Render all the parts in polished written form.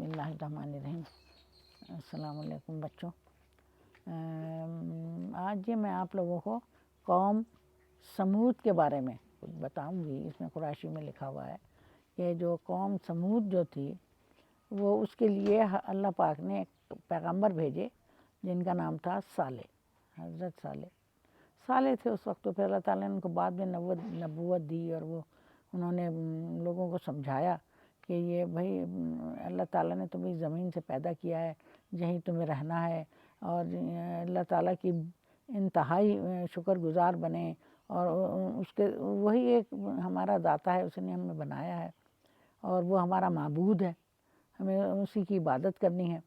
بسم اللہ الرحمن الرحیم۔ السلام علیکم بچوں، آج میں آپ لوگوں کو قوم سمود کے بارے میں کچھ بتاؤں گی۔ اس میں قریشی میں لکھا ہوا ہے کہ جو قوم سمود جو تھی وہ اس کے لیے اللہ پاک نے ایک پیغمبر بھیجے جن کا نام تھا صالح، حضرت صالح تھے اس وقت۔ تو پھر اللہ تعالیٰ نے ان کو بعد میں نبوت دی اور وہ انہوں نے لوگوں کو سمجھایا کہ یہ بھائی اللہ تعالیٰ نے تمہیں زمین سے پیدا کیا ہے، یہیں تمہیں رہنا ہے، اور اللہ تعالیٰ کی انتہائی شکر گزار بنیں، اور اس کے وہی ایک ہمارا داتا ہے، اس نے ہمیں بنایا ہے اور وہ ہمارا معبود ہے، ہمیں اسی کی عبادت کرنی ہے۔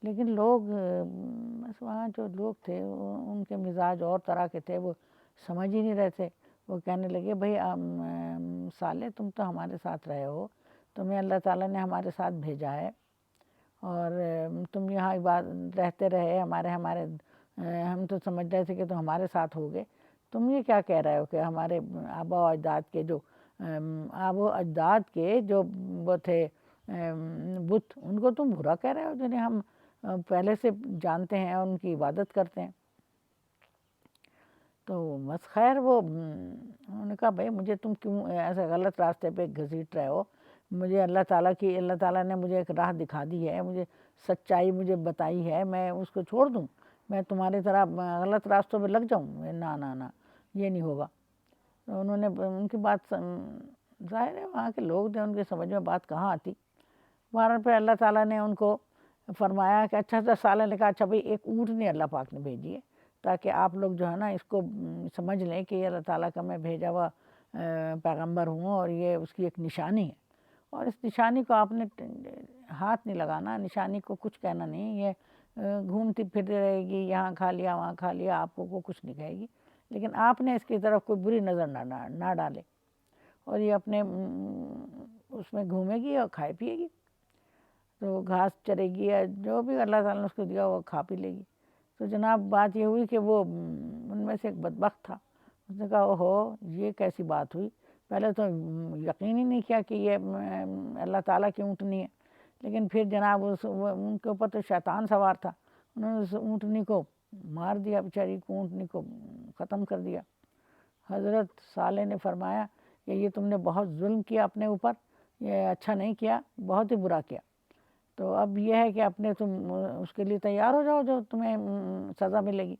لیکن لوگ بس وہاں جو لوگ تھے ان کے مزاج اور طرح کے تھے، وہ سمجھ ہی نہیں رہے تھے۔ وہ کہنے لگے بھائی صالح تم تو ہمارے ساتھ رہے ہو، تمہیں اللہ تعالیٰ نے ہمارے ساتھ بھیجا ہے اور تم یہاں رہتے رہے، ہم تو سمجھ رہے تھے کہ تم ہمارے ساتھ ہوگے، تم یہ کیا کہہ رہے ہو کہ ہمارے آبا و اجداد کے جو وہ تھے بت، ان کو تم برا کہہ رہے ہو جنہیں ہم پہلے سے جانتے ہیں اور ان کی عبادت کرتے ہیں۔ تو بس خیر انہوں نے کہا بھائی مجھے تم کیوں ایسے غلط راستے پہ گھسیٹ رہے ہو، مجھے اللہ تعالیٰ نے مجھے ایک راہ دکھا دی ہے، مجھے سچائی مجھے بتائی ہے، میں اس کو چھوڑ دوں، میں تمہاری طرح غلط راستوں پہ لگ جاؤں؟ نہ یہ نہیں ہوگا۔ تو انہوں نے ان کی بات، ظاہر ہے وہاں کے لوگ تھے، ان کی سمجھ میں بات کہاں آتی۔ بہرحال پہ اللہ تعالیٰ نے ان کو فرمایا کہ اچھا صالح نے کہا اچھا بھائی ایک اونٹنی اللہ پاک نے بھیجی ہے تاکہ آپ لوگ جو ہے نا اس کو سمجھ لیں کہ یہ اللہ تعالیٰ کا میں بھیجا ہوا پیغمبر ہوں، اور یہ اس کی ایک نشانی ہے، اور اس نشانی کو آپ نے ہاتھ نہیں لگانا، نشانی کو کچھ کہنا نہیں، یہ گھومتی پھرتی رہے گی، یہاں کھا لیا وہاں کھا لیا، آپ کو کچھ نہیں کہے گی، لیکن آپ نے اس کی طرف کوئی بری نظر نہ ڈالے، اور یہ اپنے اس میں گھومے گی اور کھائے پیے گی، تو گھاس چرے گی یا جو بھی اللہ تعالیٰ نے اس کو دیا وہ کھا پی لے گی۔ تو جناب بات یہ ہوئی کہ وہ ان میں سے ایک بدبخت تھا، اس نے کہا اوہو یہ کیسی بات ہوئی، پہلے تو یقین ہی نہیں کیا کہ یہ اللہ تعالیٰ کی اونٹنی ہے، لیکن پھر جناب ان کے اوپر تو شیطان سوار تھا، انہوں نے اس اونٹنی کو مار دیا، بیچاری کو اونٹنی کو ختم کر دیا۔ حضرت صالح نے فرمایا کہ یہ تم نے بہت ظلم کیا اپنے اوپر، یہ اچھا نہیں کیا، بہت ہی برا کیا، تو اب یہ ہے کہ اپنے تم اس کے لیے تیار ہو جاؤ جو تمہیں سزا ملے گی۔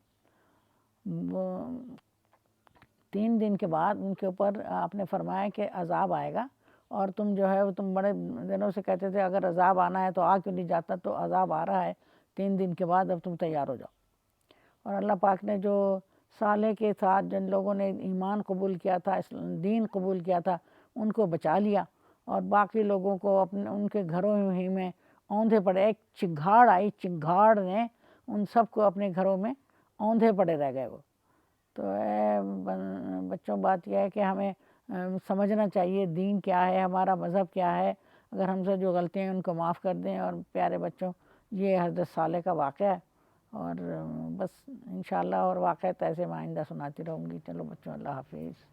3 دن کے بعد ان کے اوپر آپ نے فرمایا کہ عذاب آئے گا، اور تم جو ہے تم بڑے دنوں سے کہتے تھے اگر عذاب آنا ہے تو آ کیوں نہیں جاتا، تو عذاب آ رہا ہے 3 دن کے بعد، اب تم تیار ہو جاؤ۔ اور اللہ پاک نے جو صالح کے ساتھ جن لوگوں نے ایمان قبول کیا تھا، دین قبول کیا تھا، ان کو بچا لیا، اور باقی لوگوں کو ان کے گھروں ہی میں اوندھے پڑے، ایک چنگھاڑ آئی، چنگھاڑ نے ان سب کو اپنے گھروں میں اوندھے پڑے رہ گئے وہ۔ تو بچوں بات یہ ہے کہ ہمیں سمجھنا چاہیے دین کیا ہے، ہمارا مذہب کیا ہے، اگر ہم سے جو غلطیاں ہیں ان کو معاف کر دیں۔ اور پیارے بچوں یہ حضرت صالح کا واقعہ ہے، اور بس انشاءاللہ اور واقعہ ایسے میں آئندہ سناتی رہوں گی۔ چلو بچوں اللہ حافظ۔